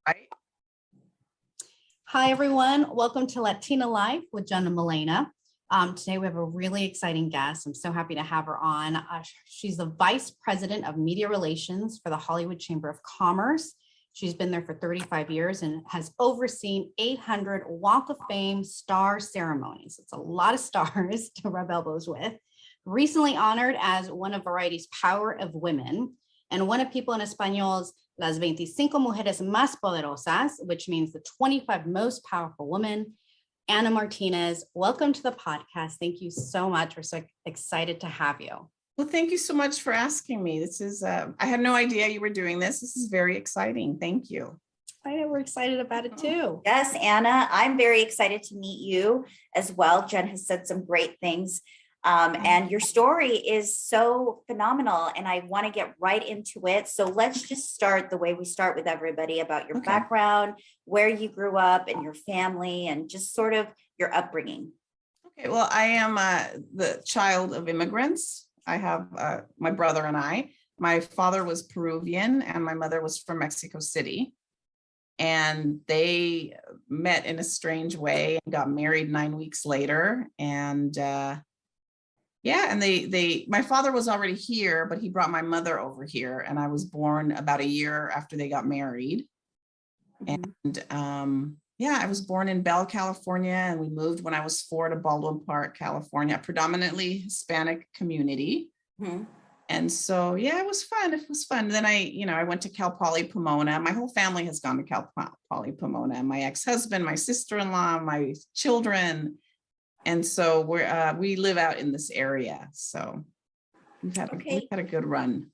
Right. Hi, everyone. Welcome to Latina Life with Jen and Milena. Today, we have a really exciting guest. I'm so happy to have her on. She's the Vice President of Media Relations for the Hollywood Chamber of Commerce. She's been there for 35 years and has overseen 800 Walk of Fame star ceremonies. It's a lot of stars to rub elbows with. Recently honored as one of Variety's Power of Women and one of People En Español's Las 25 Mujeres Más Poderosas, which means the 25 most powerful women. Ana Martinez, welcome to the podcast. Thank you so much. We're so excited to have you. Well, thank you so much for asking me. This is, I had no idea you were doing this. This is very exciting. Thank you. I know we're excited about it too. Yes, Anna, I'm very excited to meet you as well. Jen has said some great things. And your story is so phenomenal, and I want to get right into it. So let's just start the way we start with everybody about your background, where you grew up and your family, and just sort of your upbringing. Okay, well, I am the child of immigrants. I have my brother and I. My father was Peruvian and my mother was from Mexico City. And they met in a strange way and got married 9 weeks later. And yeah, and my father was already here, but he brought my mother over here, and I was born about a year after they got married. And yeah, I was born in Bell, California, and we moved when I was 4 to Baldwin Park, California, predominantly Hispanic community. And so, yeah, it was fun. It was fun. Then I went to Cal Poly Pomona. My whole family has gone to Cal Poly Pomona. My ex-husband, my sister-in-law, my children. And so we live out in this area. So we've had a good run.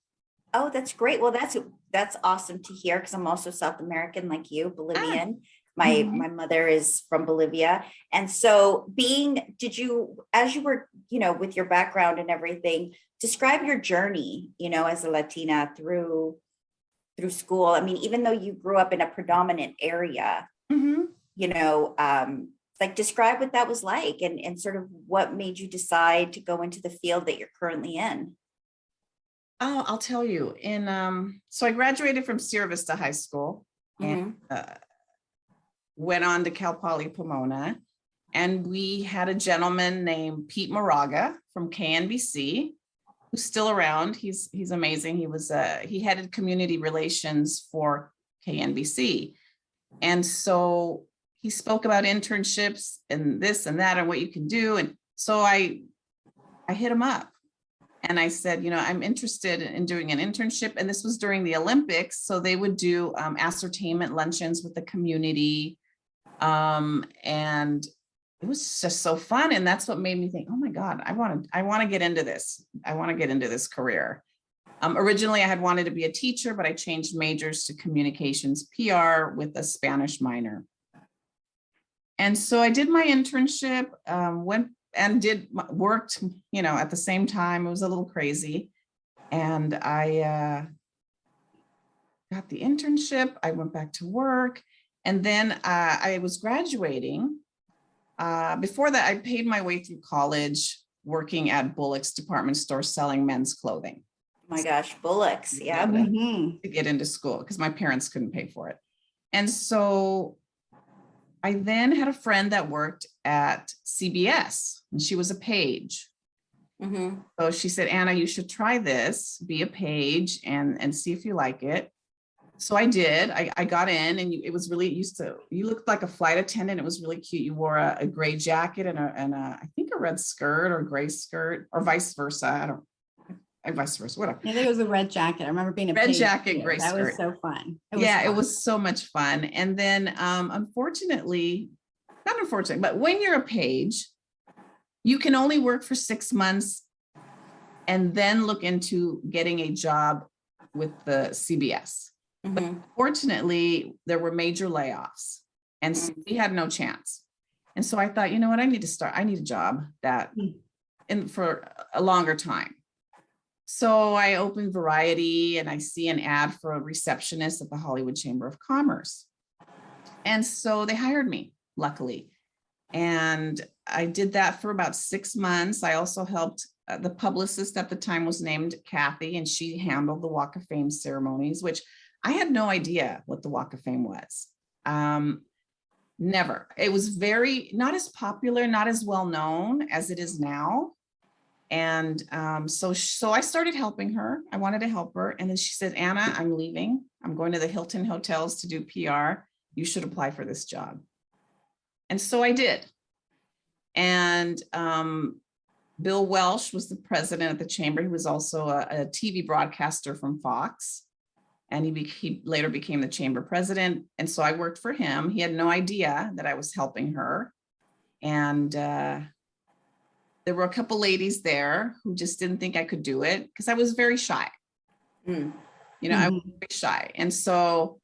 Oh, that's great. Well, that's awesome to hear, because I'm also South American like you, Bolivian. My mother is from Bolivia. And so as you were, with your background and everything, describe your journey, as a Latina through school. I mean, even though you grew up in a predominant area, like describe what that was like and sort of what made you decide to go into the field that you're currently in. Oh, I'll tell you. So I graduated from Sierra Vista High School and went on to Cal Poly Pomona. And we had a gentleman named Pete Moraga from KNBC, who's still around. He's amazing. He headed community relations for KNBC. And so he spoke about internships and this and that and what you can do. And so I hit him up and I said, I'm interested in doing an internship. And this was during the Olympics. So they would do ascertainment luncheons with the community. And it was just so fun. And that's what made me think, oh my God, I want to get into this. I want to get into this career. Originally, I had wanted to be a teacher, but I changed majors to communications PR with a Spanish minor. And so I did my internship, went and worked, at the same time. It was a little crazy. And I got the internship. I went back to work. And then I was graduating. Before that, I paid my way through college working at Bullock's department store selling men's clothing. Oh my gosh, Bullock's, yeah. To get into school because my parents couldn't pay for it. And so I then had a friend that worked at CBS and she was a page. So she said, Anna, you should try this, be a page and see if you like it. So I did. I got in and it was really you looked like a flight attendant. It was really cute. You wore a gray jacket and I think a red skirt or a gray skirt or vice versa. Vice versa, whatever. I think it was a red jacket. I remember being a red jacket, gray skirt. That was so fun. It was so much fun. And then not unfortunately, but when you're a page, you can only work for 6 months and then look into getting a job with the CBS. But unfortunately, there were major layoffs and so we had no chance. And so I thought, you know what, I need a job for a longer time. So I opened Variety and I see an ad for a receptionist at the Hollywood Chamber of Commerce. And so they hired me, luckily. And I did that for about 6 months. I also helped the publicist at the time was named Kathy, and she handled the Walk of Fame ceremonies, which I had no idea what the Walk of Fame was. Never. It was not as popular, not as well known as it is now. And so I started helping her. I wanted to help her. And then she said, Anna, I'm leaving. I'm going to the Hilton hotels to do PR. You should apply for this job. And so I did. And Bill Welsh was the president of the chamber. He was also a TV broadcaster from Fox. And he later became the chamber president. And so I worked for him. He had no idea that I was helping her. And there were a couple ladies there who just didn't think I could do it because I was very shy. I was very shy. And so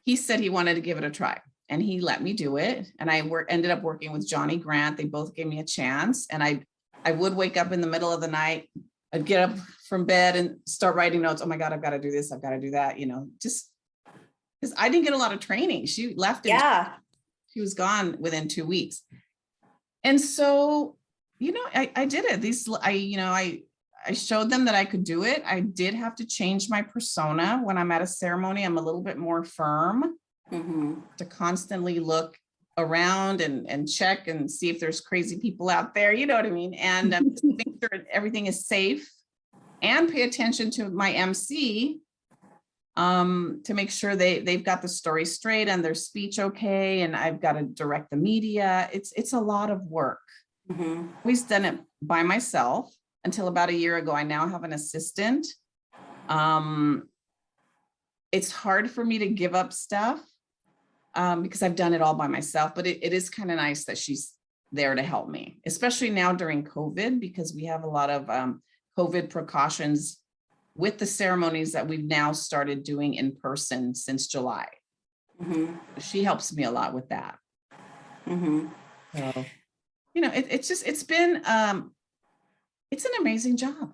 he said he wanted to give it a try. And he let me do it. And I ended up working with Johnny Grant. They both gave me a chance. And I would wake up in the middle of the night. I'd get up from bed and start writing notes. Oh my God, I've got to do this. I've got to do that. Just because I didn't get a lot of training. She left. She was gone within 2 weeks. And so, I did it. I showed them that I could do it. I did have to change my persona when I'm at a ceremony. I'm a little bit more firm to constantly look around and check and see if there's crazy people out there, you know what I mean? And just make sure everything is safe and pay attention to my MC to make sure they've got the story straight and their speech okay. And I've got to direct the media. It's a lot of work. I've always done it by myself until about a year ago. I now have an assistant. It's hard for me to give up stuff because I've done it all by myself, but it is kind of nice that she's there to help me, especially now during COVID, because we have a lot of COVID precautions with the ceremonies that we've now started doing in person since July. She helps me a lot with that. So, it's been, it's an amazing job.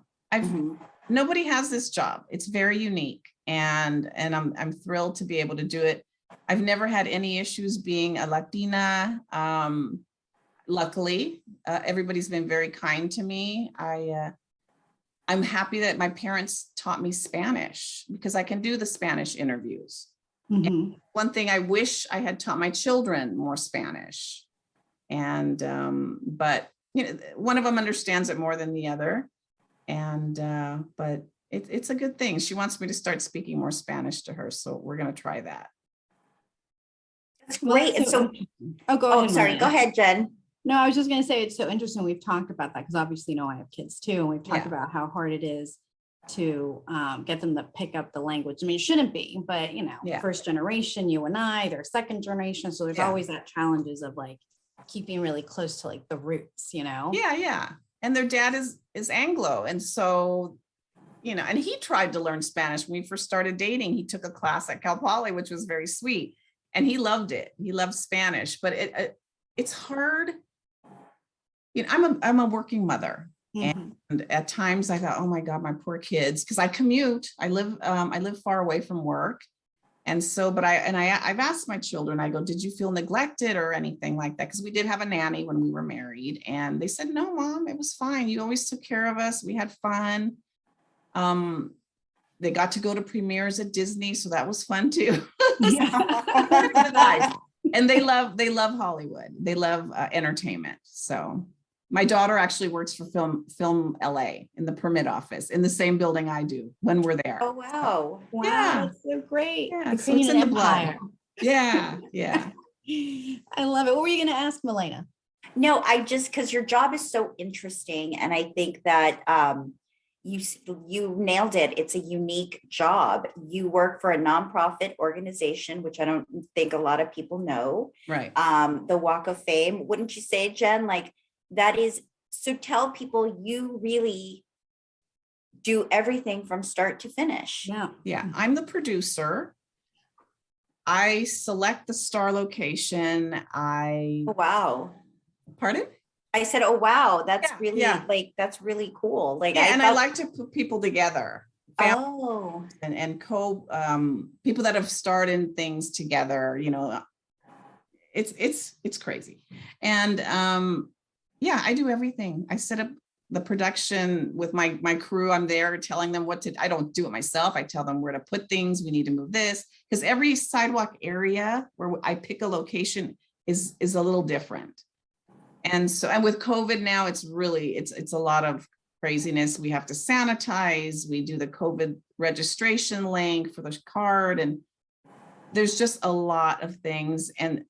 Nobody has this job. It's very unique, and I'm thrilled to be able to do it. I've never had any issues being a Latina. Luckily, everybody's been very kind to me. I'm happy that my parents taught me Spanish because I can do the Spanish interviews. One thing I wish I had taught my children more Spanish, and but one of them understands it more than the other, and but it's a good thing. She wants me to start speaking more Spanish to her, so we're going to try that. That's great. And so, go ahead. Sorry, go ahead, Jen. No, I was just going to say it's so interesting. We've talked about that because obviously, I have kids too, and we've talked about how hard it is to get them to pick up the language. I mean, it shouldn't be, but first generation, you and I, they're second generation, so there's always that challenges of like keeping really close to like the roots, Yeah. And their dad is Anglo, and so and he tried to learn Spanish when we first started dating. He took a class at Cal Poly, which was very sweet, and he loved it. He loved Spanish, but it's hard. I'm a working mother, and at times I thought, oh my God, my poor kids, because I commute. I live far away from work, and so, I've asked my children. I go, did you feel neglected or anything like that? Because we did have a nanny when we were married, and they said, no, Mom, it was fine. You always took care of us. We had fun. They got to go to premieres at Disney, so that was fun too. And they love Hollywood. They love entertainment. So my daughter actually works for Film LA in the permit office in the same building I do when we're there. Oh, wow. Wow, Yeah. that's so great. Yeah, so it's in the blood. Yeah. I love it. What were you going to ask, Milena? No, because your job is so interesting. And I think that you nailed it. It's a unique job. You work for a nonprofit organization, which I don't think a lot of people know. Right. The Walk of Fame. Wouldn't you say, Jen? Like that is, so tell people you really do everything from start to finish. Yeah. I'm the producer. I select the star location. Oh, wow. Pardon? I said, oh, wow. That's that's really cool. Like, I like to put people together. Oh, and people that have starred in things together, it's crazy. And I do everything. I set up the production with my crew. I'm there telling them I don't do it myself. I tell them where to put things. We need to move this, because every sidewalk area where I pick a location is a little different. And with COVID now, it's a lot of craziness. We have to sanitize. We do the COVID registration link for the card, and there's just a lot of things. And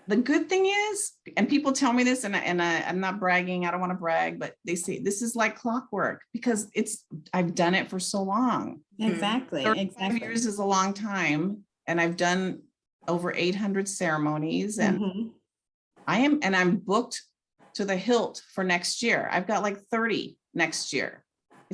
the good thing is, and people tell me this, and I'm not bragging, I don't want to brag, but they say this is like clockwork, because I've done it for so long. Exactly. 35 years is a long time, and I've done over 800 ceremonies, and I'm booked to the hilt for next year. I've got like 30 next year.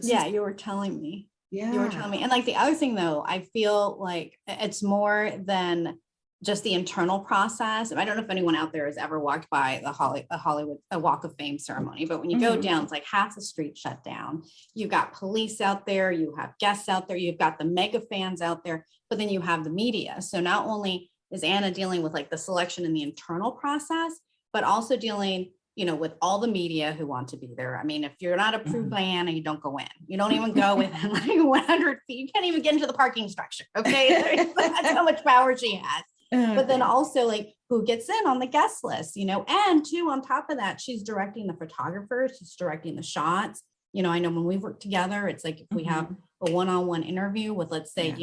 You were telling me. Yeah. You were telling me. And like the other thing though, I feel like it's more than just the internal process. I don't know if anyone out there has ever walked by the Hollywood Walk of Fame ceremony, but when you go down, it's like half the street shut down. You've got police out there, you have guests out there, you've got the mega fans out there, but then you have the media. So not only is Anna dealing with like the selection and the internal process, but also dealing, with all the media who want to be there. I mean, if you're not approved by Anna, you don't go in. You don't even go within like 100 feet. You can't even get into the parking structure. Okay. That's how much power she has. But then also like who gets in on the guest list, and too, on top of that, she's directing the photographers, she's directing the shots. I know when we work together, it's like if we have a one-on-one interview with, let's say,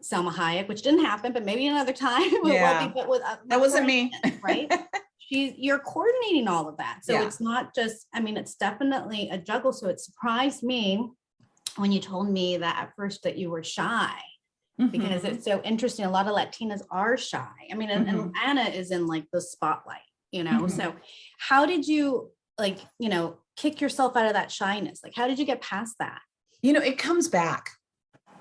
Selma Hayek, which didn't happen, but maybe another time. That wasn't me. Right. You're coordinating all of that. So it's not just, it's definitely a juggle. So it surprised me when you told me that at first that you were shy, because it's so interesting. A lot of Latinas are shy. And Anna is in like the spotlight, so how did you kick yourself out of that shyness? Like, how did you get past that? It comes back.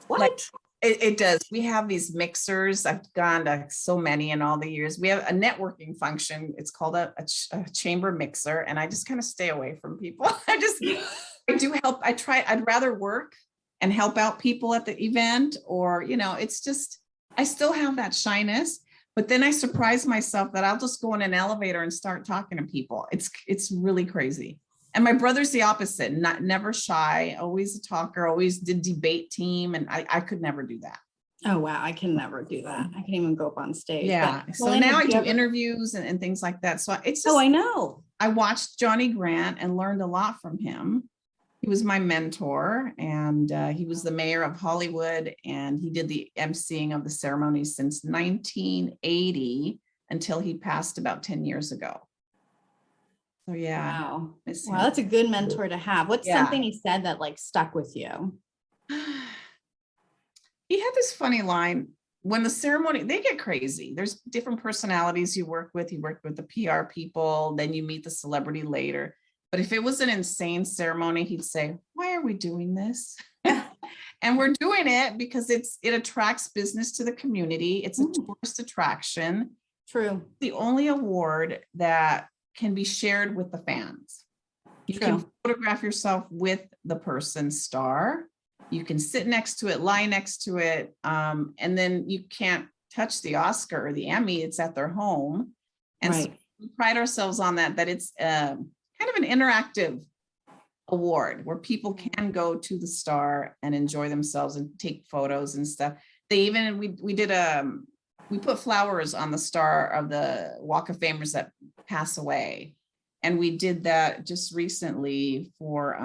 What? Like, it does. We have these mixers. I've gone to so many in all the years. We have a networking function. It's called a chamber mixer. And I just kind of stay away from people. I do help. I'd rather work and help out people at the event, or, it's just, I still have that shyness, but then I surprise myself that I'll just go in an elevator and start talking to people. It's really crazy. And my brother's the opposite, never shy, always a talker, always did debate team. And I could never do that. Oh, wow. I can never do that. I can even go up on stage. Yeah. But, so now I do interviews and things like that. So it's just, I know. I watched Johnny Grant and learned a lot from him. He was my mentor, and he was the mayor of Hollywood, and he did the emceeing of the ceremonies since 1980 until he passed about 10 years ago. So yeah. Wow. That's a good mentor to have. What's something he said that like stuck with you? He had this funny line when the ceremony, they get crazy. There's different personalities you work with. You work with the PR people, then you meet the celebrity later. But if it was an insane ceremony, he'd say, "Why are we doing this?" And we're doing it because it attracts business to the community. It's a tourist attraction. True. The only award that can be shared with the fans. You can photograph yourself with the person's star. You can sit next to it, lie next to it. And then you can't touch the Oscar or the Emmy. It's at their home. And so we pride ourselves on that it's kind of an interactive award where people can go to the star and enjoy themselves and take photos and stuff. We put flowers on the star of the Walk of Famers that pass away. And we did that just recently for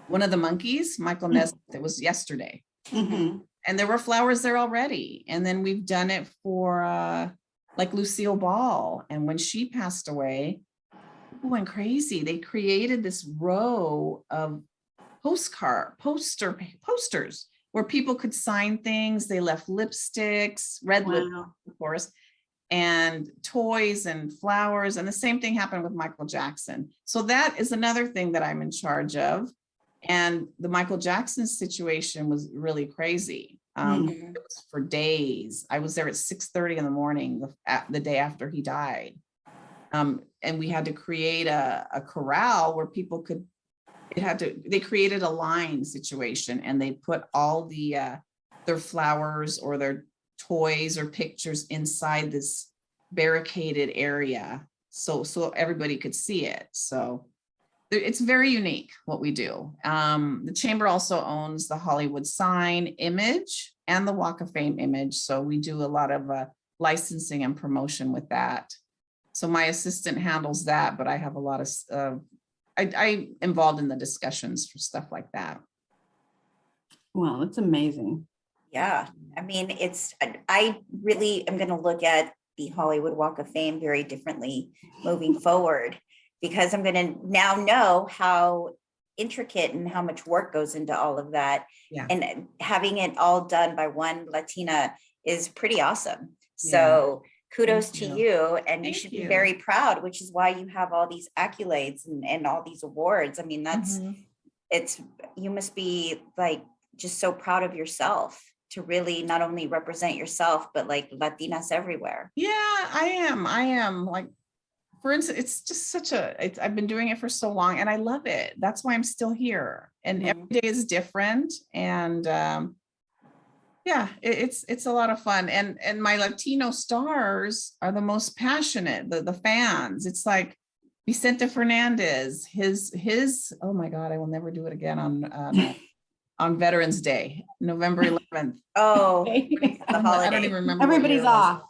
one of the monkeys, Michael Nesbitt. It was yesterday. And there were flowers there already. And then we've done it for like Lucille Ball. And when she passed away, people went crazy. They created this row of posters where people could sign things. They left lipsticks, red lip, of course, and toys and flowers. And the same thing happened with Michael Jackson. So that is another thing that I'm in charge of. And the Michael Jackson situation was really crazy. It was for days. I was there at 6:30 in the morning, the day after he died. And we had to create a corral where people could, they created a line situation, and they put all their flowers or their toys or pictures inside this barricaded area. So everybody could see it. So It's very unique what we do. The chamber also owns the Hollywood sign image and the Walk of Fame image. So we do a lot of licensing and promotion with that. So my assistant handles that, but I have a lot of, I involved in the discussions for stuff like that. Wow, that's amazing. Yeah, I mean, I really am going to look at the Hollywood Walk of Fame very differently moving forward, because I'm going to now know how intricate and how much work goes into all of that. Yeah. And having it all done by one Latina is pretty awesome. So kudos to you, and you should be very proud, which is why you have all these accolades and all these awards. I mean, that's, you must be like just so proud of yourself to really not only represent yourself, but like Latinas everywhere. Yeah, I am like, for instance, it's just such I've been doing it for so long and I love it. That's why I'm still here. And every day is different. And yeah, it's a lot of fun. And my Latino stars are the most passionate, the fans. It's like Vicente Fernandez, his, oh my God, I will never do it again on Veterans Day, November 11th. Oh, the holiday. I don't even remember. Everybody's off.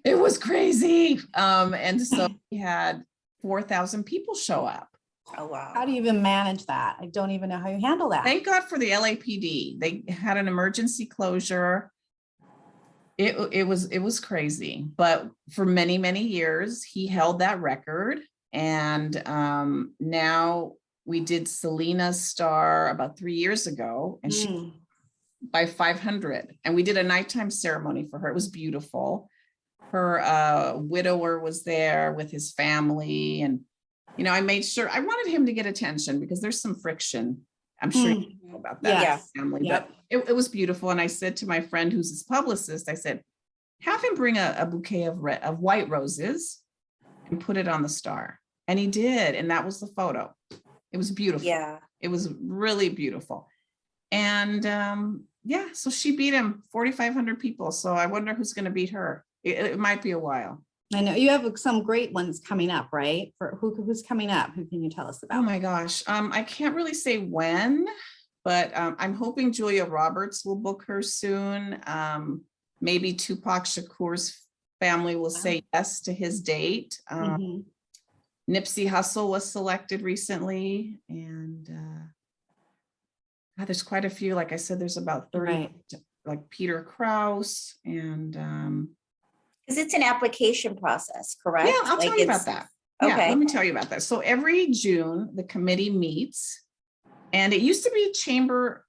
It was crazy. And so we had 4,000 people show up. Oh, wow. How do you even manage that? I don't even know how you handle that. Thank God for the LAPD. They had an emergency closure. It was crazy, but for many, many years, he held that record. And now we did Selena's star about 3 years ago, and she by 500. And we did a nighttime ceremony for her. It was beautiful. Her widower was there with his family. And, you know, I made sure, I wanted him to get attention because there's some friction. I'm sure you know about that. Yes. Family, but it was beautiful. And I said to my friend, who's his publicist, I said, have him bring a bouquet of white roses and put it on the star. And he did. And that was the photo. It was beautiful. Yeah. It was really beautiful. And yeah, so she beat him, 4,500 people. So I wonder who's going to beat her. It might be a while. I know you have some great ones coming up, right? For who's coming up? Who can you tell us about? Oh my gosh. I can't really say when, but I'm hoping Julia Roberts will book her soon. Maybe Tupac Shakur's family will say yes to his date. Nipsey Hussle was selected recently, and there's quite a few. Like I said, there's about 30, like Peter Krause, and because it's an application process, correct? Yeah, I'll tell you about that. Okay. Yeah, let me tell you about that. So every June, the committee meets, and it used to be chamber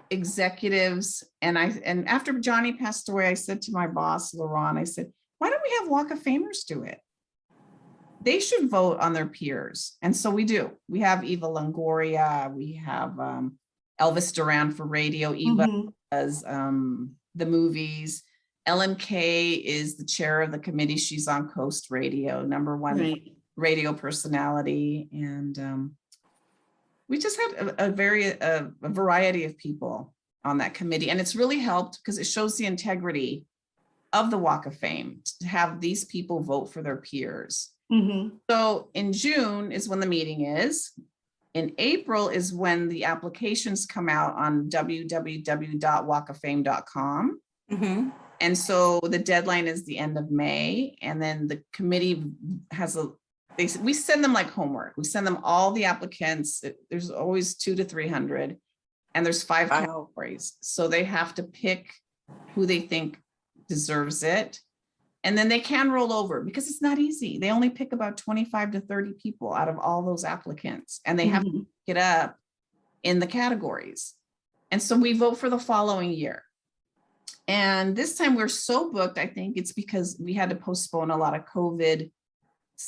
executives. And after Johnny passed away, I said to my boss, Laurent, I said, why don't we have Walk of Famers do it? They should vote on their peers. And so we do. We have Eva Longoria, we have Elvis Duran for radio. Eva does the movies. LMK is the chair of the committee. She's on Coast Radio, #1 radio personality. And we just had a variety of people on that committee. And it's really helped because it shows the integrity of the Walk of Fame to have these people vote for their peers. So in June is when the meeting is. In April is when the applications come out on www.walkoffame.com. And so the deadline is the end of May. And then the committee has we send them like homework. We send them all the applicants. There's always 200 to 300, and there's 5 categories. So they have to pick who they think deserves it. And then they can roll over because it's not easy. They only pick about 25 to 30 people out of all those applicants, and they have to pick it up in the categories. And so we vote for the following year. And this time we're so booked, I think it's because we had to postpone a lot of COVID.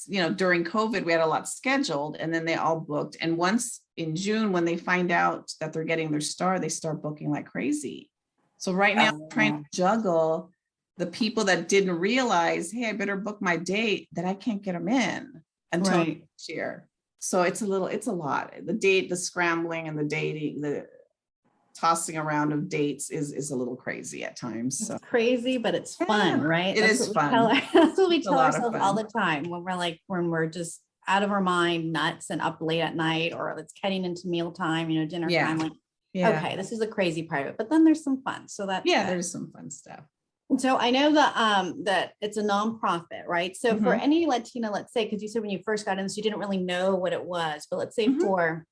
You know, during COVID, we had a lot scheduled, and then they all booked. And once in June, when they find out that they're getting their star, they start booking like crazy. So right now, I'm trying to juggle the people that didn't realize, hey, I better book my date, that I can't get them in until next year. So it's a lot. The scrambling and the dating, the tossing around of dates is a little crazy at times. So it's crazy, but it's fun, right? It is fun. That's what we tell ourselves all the time when we're just out of our mind, nuts, and up late at night, or it's heading into mealtime, dinner Yeah. time. Like, Yeah. okay, this is a crazy part of it, but then there's some fun. So that's Yeah, good. there's some fun stuff. So I know that that it's a nonprofit, right? So for Mhm. any Latina, let's say, because you said when you first got in this, you didn't really know what it was, but let's say Mhm. for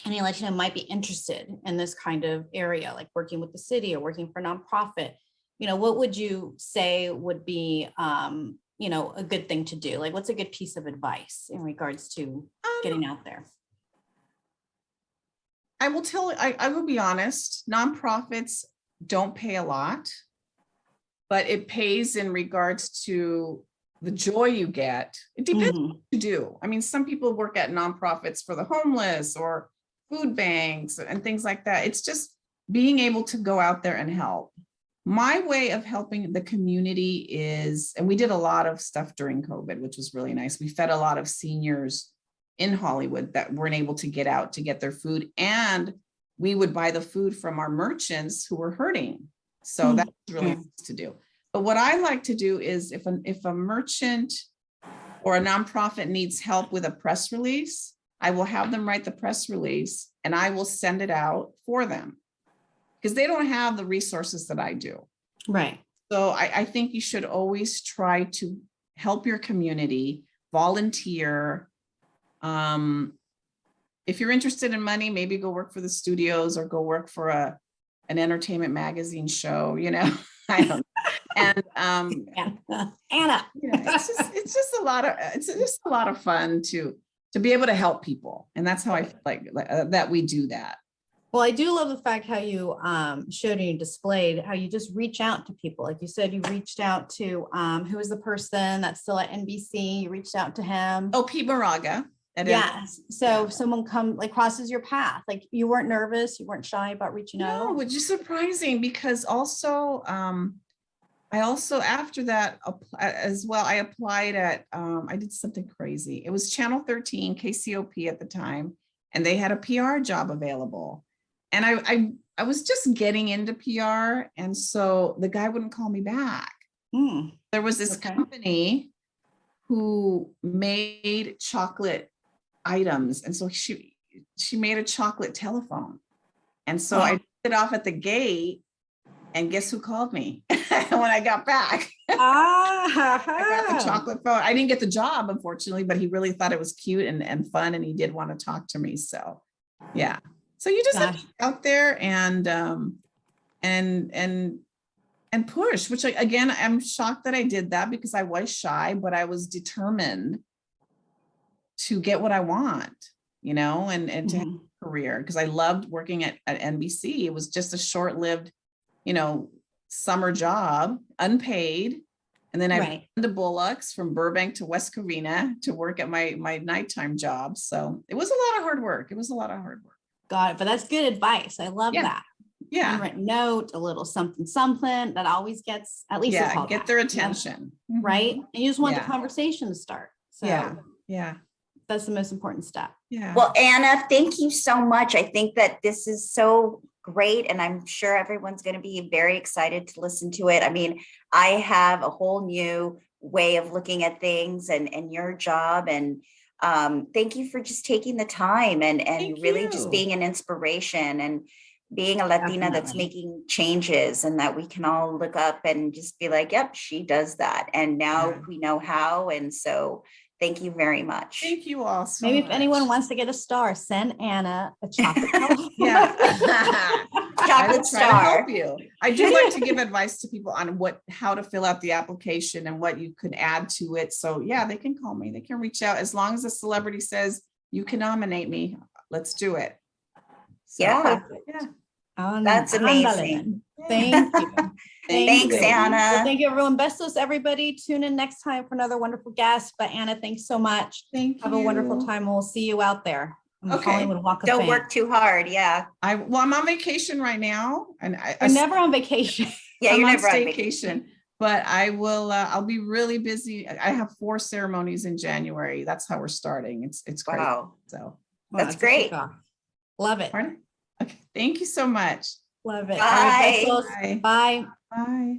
any Latina might be interested in this kind of area, like working with the city or working for a nonprofit, what would you say would be, a good thing to do? Like, what's a good piece of advice in regards to getting out there? I will tell, I will be honest, nonprofits don't pay a lot, but it pays in regards to the joy you get. It depends Mhm. what you do. I mean, some people work at nonprofits for the homeless or food banks and things like that. It's just being able to go out there and help. My way of helping the community is, and we did a lot of stuff during COVID, which was really nice. We fed a lot of seniors in Hollywood that weren't able to get out to get their food. And we would buy the food from our merchants who were hurting. So that's really nice to do. But what I like to do is if a merchant or a nonprofit needs help with a press release, I will have them write the press release and I will send it out for them because they don't have the resources that I do. Right. So I think you should always try to help your community, volunteer. If you're interested in money, maybe go work for the studios or go work for an entertainment magazine show, I don't know. And Anna. it's just a lot of fun to be able to help people. And that's how I feel like that we do that. Well, I do love the fact how you showed and you displayed how you just reach out to people. Like you said, you reached out to who is the person that's still at NBC. You reached out to him. Oh, Pete Moraga. Yes. So if someone crosses your path, like you weren't nervous, you weren't shy about reaching out. No, which is surprising because also I also after that as well, I applied at I did something crazy. It was Channel 13 KCOP at the time, and they had a PR job available. And I was just getting into PR, and so the guy wouldn't call me back. There was this company who made chocolate items, and so she made a chocolate telephone, and so I took it off at the gate, and guess who called me when I got back? I got the chocolate phone. I didn't get the job, unfortunately, but he really thought it was cute and fun, and he did want to talk to me. So yeah. So you just have to get out there and push, which again, I'm shocked that I did that because I was shy, but I was determined to get what I want, and to have a career, because I loved working at NBC. It was just a short-lived, summer job, unpaid. And then I went to Bullocks from Burbank to West Covina to work at my nighttime job. So it was a lot of hard work. Got it. But that's good advice. I love that. Yeah. Handwritten note, a little something that always gets at least a call get back, their attention. Right. And you just want the conversation to start. So yeah. That's the most important step. Yeah. Well, Anna, thank you so much. I think that this is so great, and I'm sure everyone's going to be very excited to listen to it. I mean, I have a whole new way of looking at things and your job, and thank you for just taking the time and really just being an inspiration and being a Latina that's making changes, and that we can all look up and just be like, yep, she does that. And now we know how. And so thank you very much. Thank you all so Maybe much. If anyone wants to get a star, send Anna a chocolate. Chocolate star. To help you. I do like to give advice to people on how to fill out the application and what you could add to it. So yeah, they can call me. They can reach out as long as a celebrity says you can nominate me. Let's do it. So, yeah. That's amazing. Thank you. Thanks, Anna. Well, thank you, everyone. Bestos, everybody. Tune in next time for another wonderful guest. But Anna, thanks so much. Have a wonderful time. We'll see you out there. Hollywood Walk of Fame. Don't work too hard. Yeah. I'm on vacation right now, and I'm never on vacation. Yeah, I'm you're on never on staycation. vacation. But I will. I'll be really busy. I have 4 ceremonies in January. That's how we're starting. It's great. Wow. So that's great. Love it. Pardon? Okay. Thank you so much. Love it. Bye. All right, Bye. Bye.